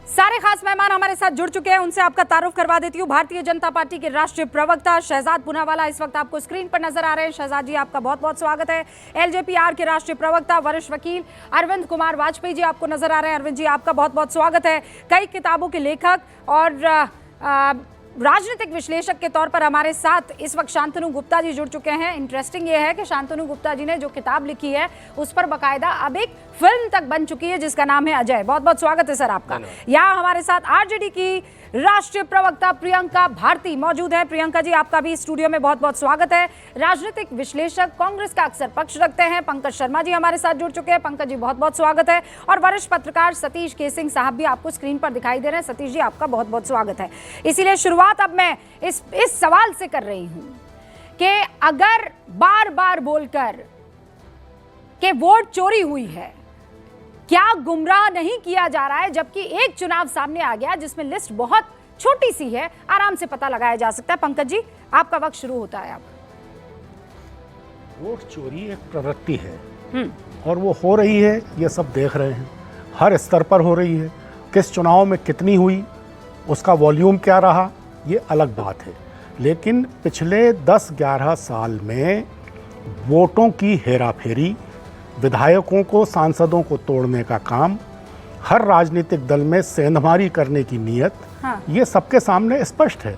सारे खास मेहमान हमारे साथ जुड़ चुके हैं, उनसे आपका तारुफ करवा देती हूँ। भारतीय जनता पार्टी के राष्ट्रीय प्रवक्ता शहजाद पूनावाला इस वक्त आपको स्क्रीन पर नजर आ रहे हैं। शहजाद जी, आपका बहुत बहुत स्वागत है। एलजेपी-आर के राष्ट्रीय प्रवक्ता वरिष्ठ वकील अरविंद कुमार वाजपेयी जी आपको नजर आ रहे हैं। अरविंद जी, आपका बहुत बहुत स्वागत है। कई किताबों के लेखक और राजनीतिक विश्लेषक के तौर पर हमारे साथ इस वक्त शांतनु गुप्ता जी जुड़ चुके हैं। इंटरेस्टिंग ये है कि शांतनु गुप्ता जी ने जो किताब लिखी है उस पर बाकायदा अब एक फिल्म तक बन चुकी है जिसका नाम है अजय। बहुत बहुत स्वागत है सर आपका। यहाँ हमारे साथ आरजेडी की राष्ट्रीय प्रवक्ता प्रियंका भारती मौजूद है। प्रियंका जी, आपका भी स्टूडियो में बहुत बहुत स्वागत है। राजनीतिक विश्लेषक, कांग्रेस का अक्सर पक्ष रखते हैं, पंकज शर्मा जी हमारे साथ जुड़ चुके हैं। पंकज जी, बहुत बहुत स्वागत है। और वरिष्ठ पत्रकार सतीश के सिंह साहब भी आपको स्क्रीन पर दिखाई दे रहे हैं। सतीश जी, आपका बहुत बहुत स्वागत है। इसीलिए शुरुआत अब मैं इस सवाल से कर रही हूं कि अगर बार बार बोलकर कि वोट चोरी हुई है, क्या गुमराह नहीं किया जा रहा है? जबकि एक चुनाव सामने आ गया जिसमें लिस्ट बहुत छोटी सी है, आराम से पता लगाया जा सकता है। पंकज जी, आपका वक्त शुरू होता है। अब वोट चोरी एक प्रवृत्ति है और वो हो रही है, ये सब देख रहे हैं। हर स्तर पर हो रही है। किस चुनाव में कितनी हुई, उसका वॉल्यूम क्या रहा, ये अलग बात है। लेकिन पिछले 10-11 साल में वोटों की हेराफेरी, विधायकों को, सांसदों को तोड़ने का काम, हर राजनीतिक दल में सेंधमारी करने की नीयत, ये सबके सामने स्पष्ट है।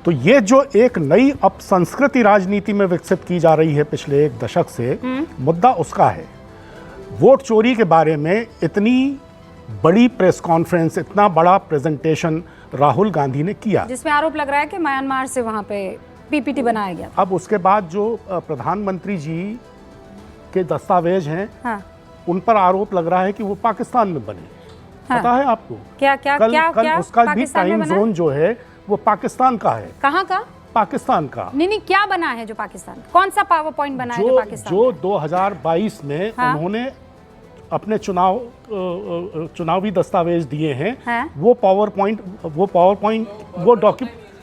तो ये जो एक नई अपसंस्कृति राजनीति में विकसित की जा रही है पिछले एक दशक से, मुद्दा उसका है। वोट चोरी के बारे में इतनी बड़ी प्रेस कॉन्फ्रेंस, इतना बड़ा प्रेजेंटेशन राहुल गांधी ने किया, जिसमें आरोप लग रहा है कि म्यांमार से वहां पे पीपीटी बनाया गया। अब उसके बाद जो प्रधानमंत्री जी के दस्तावेज हैं, उन पर आरोप लग रहा है कि वो पाकिस्तान में बने। पता है आपको? क्या क्या कल क्या कल क्या उसका भी टाइम जोन जो है वो पाकिस्तान का है। कहाँ का? पाकिस्तान का। नहीं, क्या बना है जो पाकिस्तान? कौन सा पावर पॉइंट बना है जो पाकिस्तान? जो 2022 में उन्होंने अपने चुनावी दस्तावेज दिए हैं, वो पावर पॉइंट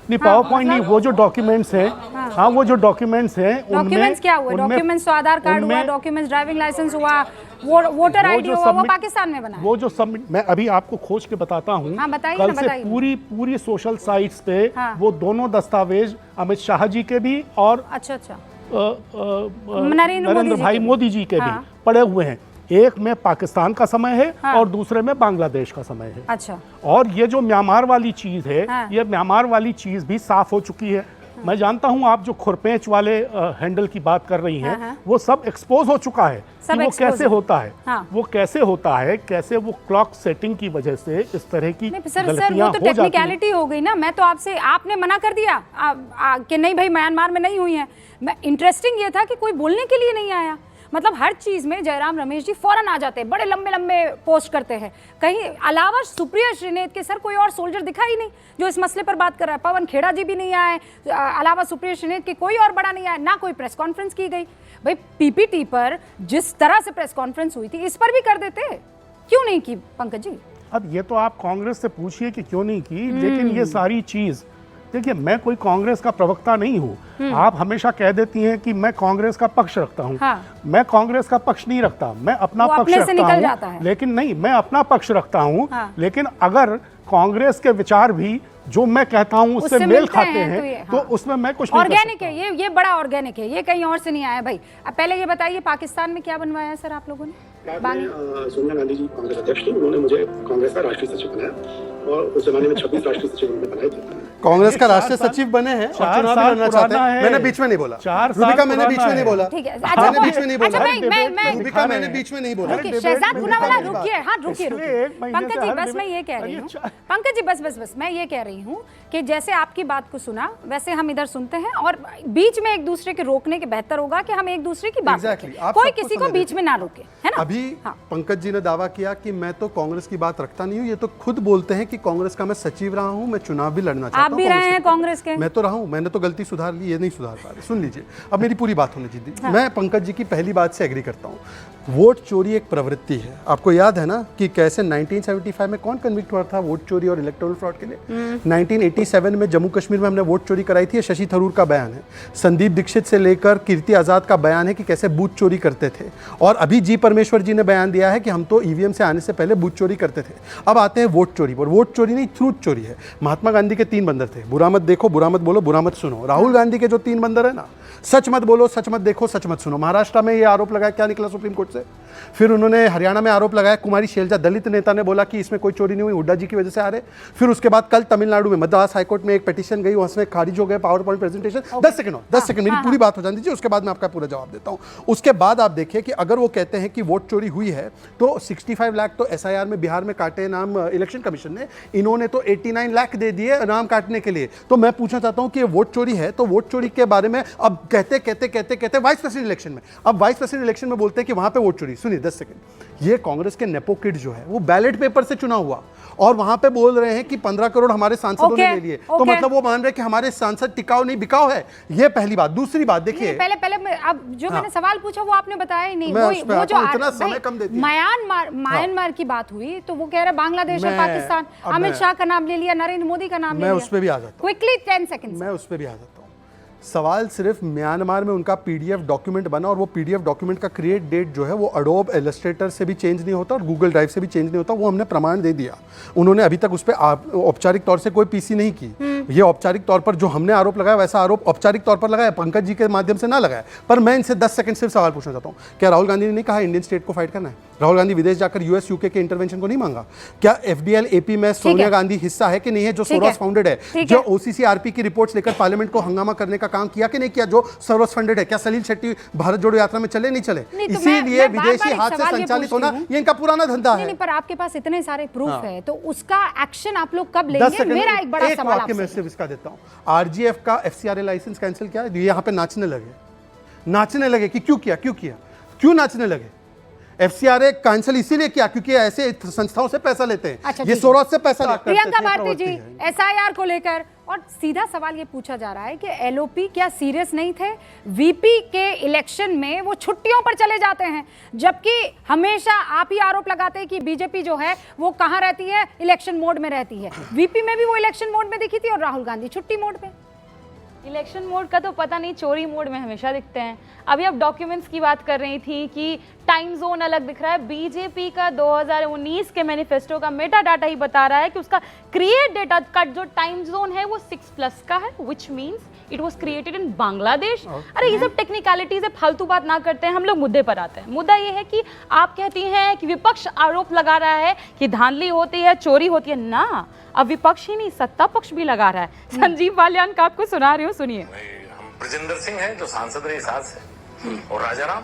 नहीं, वो जो डॉक्यूमेंट्स हैं, वो जो डॉक्यूमेंट्स हैं, डॉक्यूमेंट्स क्या हुआ? डॉक्यूमेंट्स तो आधार कार्ड हुआ, डॉक्यूमेंट्स ड्राइविंग लाइसेंस हुआ, वोटर आईडी हुआ, वो पाकिस्तान में बना है। वो जो सबमिट, मैं अभी आपको खोज के बताता हूँ। कल से पूरी सोशल साइट्स पे वो दोनों दस्तावेज अमित शाह जी के भी और नरेंद्र भाई मोदी जी के भी पड़े हुए हैं। एक में पाकिस्तान का समय है और दूसरे में बांग्लादेश का समय है। अच्छा। और ये जो म्यांमार वाली चीज है, ये म्यांमार वाली चीज भी साफ हो चुकी है। मैं जानता हूं आप जो खुरपेंच वाले हैंडल की बात कर रही हैं, वो सब एक्सपोज हो चुका है कि वो कैसे होता है। वो कैसे होता है, कैसे वो क्लॉक सेटिंग की वजह से इस तरह की गलतियां वो तो टेक्निकलिटी हो गई ना। मैं तो आपसे, आपने मना कर दिया कि नहीं भाई म्यांमार में नहीं हुई है। इंटरेस्टिंग ये था कि कोई बोलने के लिए नहीं आया। मतलब हर चीज में जयराम रमेश जी फौरन आ जाते हैं, बड़े लंबे लंबे पोस्ट करते हैं। कहीं अलावा सुप्रिया श्रीनेत के सर कोई और सोल्जर दिखा ही नहीं जो इस मसले पर बात कर रहा है। पवन खेड़ा जी भी नहीं आए, अलावा सुप्रिया श्रीनेत के कोई और बड़ा नहीं आया, ना कोई प्रेस कॉन्फ्रेंस की गई। भाई पीपीटी पर जिस तरह से प्रेस कॉन्फ्रेंस हुई थी, इस पर भी कर देते, क्यों नहीं की पंकज जी? अब ये तो आप कांग्रेस से पूछिए कि क्यों नहीं की, लेकिन ये सारी चीज, देखिए मैं कोई कांग्रेस का प्रवक्ता नहीं हूँ। आप हमेशा कह देती हैं कि मैं कांग्रेस का पक्ष रखता हूँ। मैं कांग्रेस का पक्ष नहीं रखता, मैं अपना पक्ष रखता हूँ। लेकिन नहीं, मैं अपना पक्ष रखता हूँ। लेकिन अगर कांग्रेस के विचार भी जो मैं कहता हूँ उससे मेल खाते हैं तो उसमें मैं कुछ नहीं ऑर्गेनिक है। ये बड़ा ऑर्गेनिक है, ये कहीं और से नहीं आया। भाई अब पहले ये बताइए, पाकिस्तान में क्या बनवाया है सर आप लोगों ने? सोनिया गांधी जी कांग्रेस अध्यक्ष थी, उन्होंने मुझे कांग्रेस का राष्ट्रीय सचिव बनाया और उस जमाने में 26 राष्ट्रीय सचिव उन्होंने बनाए थे। कांग्रेस का राष्ट्रीय सचिव बने हैं और चुनाव भी लड़ना चाहते हैं। मैंने बीच में नहीं बोला, रूबिका मैंने बीच में नहीं बोला, मैंने बीच में नहीं बोला, रूबिका मैंने बीच में नहीं बोला। शहजाद पूनावाला रुकिए, रुकिए पंकज जी, बस मैं ये कह रही हूँ, पंकज जी बस मैं ये कह रही हूँ कि जैसे आपकी बात को सुना वैसे हम इधर सुनते हैं और बीच में एक दूसरे के रोकने के बेहतर होगा कि हम एक दूसरे की बात करें, कोई किसी को बीच में ना रोके, है ना? अभी पंकज जी ने दावा किया कि मैं तो कांग्रेस की बात रखता नहीं हूँ। ये तो खुद बोलते हैं कि कांग्रेस का मैं सचिव रहा हूँ, मैं चुनाव भी लड़ना चाहता हूँ। आप भी रहे हैं कांग्रेस के? मैं तो रहा हूँ, मैंने तो गलती सुधार ली, ये नहीं सुधार पा रहे। सुन लीजिए, अब मेरी पूरी बात होने दीजिए। मैं पंकज जी की पहली बात से एग्री करता हूँ। वोट चोरी एक प्रवृत्ति है। आपको याद है ना कि कैसे 1975 में कौन कन्विक्ट हुआ था वोट चोरी और इलेक्टोरल फ्रॉड के लिए? 1987 में जम्मू कश्मीर में हमने वोट चोरी कराई थी, शशि थरूर का बयान है। संदीप दीक्षित से लेकर कीर्ति आजाद का बयान है कि कैसे बूथ चोरी करते थे। और अभी जी परमेश्वर स्पीकर जी ने बयान दिया है कि हम तो ईवीएम से आने से पहले बूथ चोरी करते थे। अब आते हैं वोट चोरी पर। वोट चोरी नहीं, ट्रूथ चोरी है। महात्मा गांधी के 3 बंदर थे, बुरा मत देखो, बुरा मत बोलो, बुरा मत सुनो। राहुल गांधी के जो 3 बंदर है ना, सच मत बोलो, सच मत देखो, सच मत सुनो। महाराष्ट्र में ये आरोप लगाया, क्या निकला सुप्रीम कोर्ट से? फिर उन्होंने हरियाणा में आरोप लगाया, कुमारी शैलजा दलित नेता ने बोला कि इसमें कोई चोरी नहीं हुई, हुड्डा जी की वजह से आ रहे। फिर उसके बाद कल तमिलनाडु में मद्रास हाईकोर्ट में एक पिटीशन गई, वहां से खारिज हो गए पावर पॉइंट प्रेजेंटेशन। 10 सेकंड मेरी पूरी बात हो जानी चाहिए, उसके बाद मैं आपका पूरा जवाब देता हूं। उसके बाद आप देखिए कि अगर वो कहते हैं कि वोट चोरी हुई है तो 65 लाख तो एसआईआर में बिहार में काटे नाम इलेक्शन कमीशन ने, इन्होंने तो 89 लाख दे दिए नाम काटने के लिए। तो मैं पूछना चाहता हूं कि वोट चोरी है तो वोट चोरी के बारे में अब कहते वाइस प्रेसिडेंट इलेक्शन में, अब वाइस प्रेसिडेंट इलेक्शन में बोलते हैं कि वहां पे वोट चोरी। सुनिए 10 सेकंड, ये कांग्रेस के नेपो किड जो है वो बैलेट पेपर से चुना हुआ और वहां पे बोल रहे हैं कि 15 करोड़ हमारे सांसदों ने ले लिए। तो मतलब वो मान रहे हैं कि हमारे सांसद टिकाऊ नहीं बिकाऊ है। ये पहली बात। दूसरी बात देखिए, पहले अब जो मैंने सवाल पूछा वो आपने बताया ही नहीं। वो जो इतना समय कम देती है। म्यांमार की बात हुई तो वो कह रहे बांग्लादेश और पाकिस्तान। अमित शाह का नाम ले लिया, नरेंद्र मोदी का नाम ले लिया। मैं उस पर भी आ जाता हूं, क्विकली 10 सेकंड। मैं उस पर भी आ जाता हूं। सवाल सिर्फ म्यांमार में उनका पीडीएफ डॉक्यूमेंट बना और वो पीडीएफ डॉक्यूमेंट का क्रिएट डेट जो है वो एडोब इलस्ट्रेटर से भी चेंज नहीं होता और गूगल ड्राइव से भी चेंज नहीं होता। वो हमने प्रमाण दे दिया। उन्होंने अभी तक उस पर औपचारिक तौर से कोई पीसी नहीं की। ये औपचारिक तौर पर जो हमने आरोप लगाया वैसा आरोप औपचारिक तौर पर लगाया, पंकज जी के माध्यम से ना लगाया। पर मैं इनसे 10 सेकंड सिर्फ सवाल पूछना चाहता हूँ, क्या राहुल गांधी ने नहीं कहा इंडियन स्टेट को फाइट करना है? राहुल गांधी विदेश जाकर यूएस यूके के इंटरवेंशन को नहीं मांगा? क्या एफडीएल एपी में सोनिया गांधी हिस्सा है कि नहीं है, जो सोरोस फाउंडेड है, जो ओसीसी आरपी की रिपोर्ट्स लेकर पार्लियामेंट को हंगामा करने का काम किया कि नहीं किया, जो सोरोस फंडेड है? क्या सलील शेट्टी भारत जोड़ो यात्रा में चले नहीं चले? इसीलिए विदेशी हाथ से संचालित होना ये इनका पुराना धंधा है। पर आपके पास इतने सारे प्रूफ है तो उसका एक्शन आप लोग कब लेंगे? मेरा एक बड़ा सवाल आपसे। मैं सिर्फ इसका देता हूं, आरजीएफ का एफसीआरए लाइसेंस कैंसिल किया, यहाँ पे नाचने लगे कि क्यों नाचने लगे? एफसीआरए कैंसिल इसीलिए किया क्योंकि ऐसे संस्थाओं से पैसा लेते हैं। अच्छा, ये सोरोस से पैसा लेते हैं। प्रियंका भारती जी, एसआईआर को लेकर और सीधा सवाल ये पूछा जा रहा है कि एलओपी क्या सीरियस नहीं थे? वीपी के इलेक्शन में वो छुट्टियों पर चले जाते हैं, जबकि हमेशा आप ही आरोप लगाते हैं कि बीजेपी जो है वो कहाँ रहती है, इलेक्शन मोड में रहती है। वीपी में भी वो इलेक्शन मोड में दिखी थी और राहुल गांधी छुट्टी मोड पे। इलेक्शन मोड का तो पता नहीं, चोरी मोड में हमेशा दिखते हैं। अभी आप डॉक्यूमेंट्स की बात कर रही थी कि टाइम जोन अलग दिख रहा है। बीजेपी का 2019 के मैनिफेस्टो का मेटा डाटा ही बता रहा है कि उसका क्रिएट डेटा का जो टाइम जोन है वो 6+ का है, which means it was created in Bangladesh. अरे ये सब टेक्निकलिटीज है, फालतू बात ना करते हैं, हम लोग मुद्दे पर आते हैं। मुद्दा ये है कि आप कहती हैं कि विपक्ष आरोप लगा रहा है कि धांधली होती है, चोरी होती है ना। अब विपक्ष ही नहीं, सत्ता पक्ष भी लगा रहा है। संजीव बालियान का आपको सुना रही हूँ, सुनिए। हम ब्रजेंद्र सिंह हैं जो सांसद रहे साल से, और राजाराम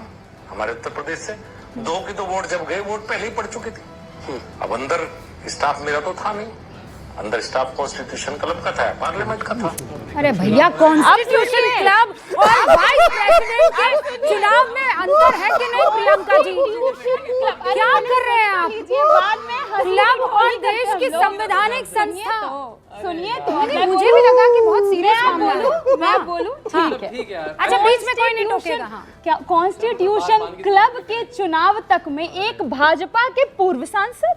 हमारे उत्तर प्रदेश से। 2 की तो वोट जब गए, वोट पहले ही पड़ चुकी थी। अब अंदर स्टाफ मेरा तो था नहीं, अंदर स्टाफ कॉन्स्टिट्यूशन क्लब का था, पार्लियामेंट का था। अरे भैया, कॉन्स्टिट्यूशन क्लब और वाइस प्रेसिडेंट के चुनाव में अंतर है कि नहीं? प्रियंका जी क्या कर रहे हैं आप? क्लब और देश की संवैधानिक संस्था। सुनिए तो मुझे भी लगा कि बहुत सीरियस मामला है। मैं बोलूं? ठीक है। अच्छा, बीच में कोई नहीं टोकेगा। हाँ, क्या कॉन्स्टिट्यूशन क्लब के चुनाव तक में एक भाजपा के पूर्व सांसद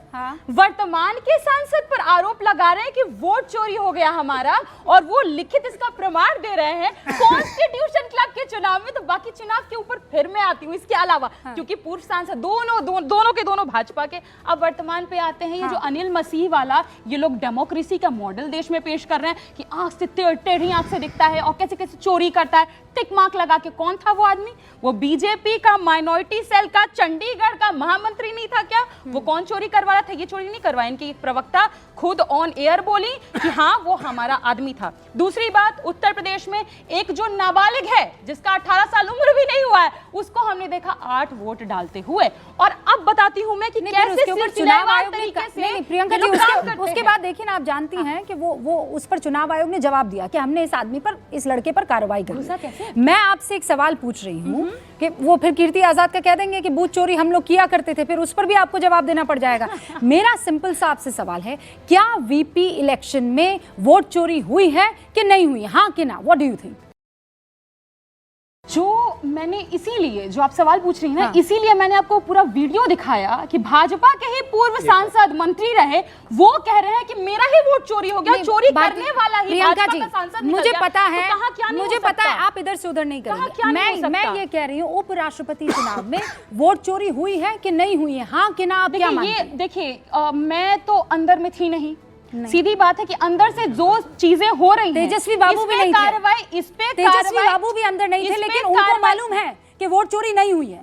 वर्तमान के सांसद पर आरोप लगा रहे हैं कि वोट चोरी हो गया हमारा, और वो लिखित इसका प्रमाण दे रहे हैं कॉन्स्टिट्यूशन क्लब के चुनाव में। तो बाकी चुनाव के ऊपर फिर मैं आती हूँ इसके अलावा, क्योंकि पूर्व सांसद दोनों भाजपा के। अब वर्तमान पे आते हैं, ये जो अनिल मसीह वाला, ये लोग डेमोक्रेसी का मॉडल देश में पेश कर रहे हैं कि आंख से टेढ़ी आंख से दिखता है और कैसे कैसे चोरी करता है, टिक मार्क लगा के। कौन था वो आदमी? वो बीजेपी का माइनॉरिटी सेल का चंडीगढ़ का महामंत्री नहीं था क्या? वो कौन चोरी करवा रहा था? ये चोरी नहीं करवाया। इनकी प्रवक्ता खुद ऑन एयर बोली कि हाँ वो हमारा आदमी था। दूसरी बात, उत्तर प्रदेश में एक जो नाबालिग है जिसका 18 साल उम्र भी नहीं हुआ है, उसको हमने देखा 8 वोट डालते हुए। और अब बताती हूं मैं कि कैसे चुनाव आयोग ने, प्रियंका जी, उसके बाद देखिए ना, आप जानती हैं कि वो उस पर चुनाव आयोग ने जवाब दिया कि हमने इस आदमी पर, इस लड़के पर कार्रवाई करी। मैं आपसे एक सवाल पूछ रही हूँ कि वो फिर कीर्ति आजाद का कह देंगे कि बूथ चोरी हम लोग किया करते थे, फिर उस पर भी आपको जवाब देना पड़ जाएगा। मेरा सिंपल सा आपसे सवाल है, क्या वीपी इलेक्शन में वोट चोरी हुई है कि नहीं हुई? हाँ कि ना? What do you think? जो मैंने इसीलिए जो आप सवाल पूछ रही हैं ना, इसीलिए मैंने आपको पूरा वीडियो दिखाया कि भाजपा के ही पूर्व सांसद मंत्री रहे, वो कह रहे हैं कि मेरा ही वोट चोरी हो गया, चोरी करने वाला ही प्रियंका भाजपा जी, का सांसद निकल मुझे गया। पता तो है, कहाँ क्या नहीं मुझे हो पता है सकता? आप इधर से उधर नहीं कहाँ क्या नहीं करेंगे। हो मैं सकता? ये कह रही हूँ उपराष्ट्रपति चुनाव में वोट चोरी हुई है कि नहीं हुई है, हाँ कि ना, आप क्या मानते हैं? देखिए मैं तो अंदर में थी नहीं, सीधी बात है कि अंदर से जो चीजें हो रही हैं, तेजस्वी बाबू भी नहीं थे। कार्रवाई इस पे तेजस्वी बाबू भी अंदर नहीं थे, लेकिन उनको मालूम है कि वोट चोरी नहीं हुई है।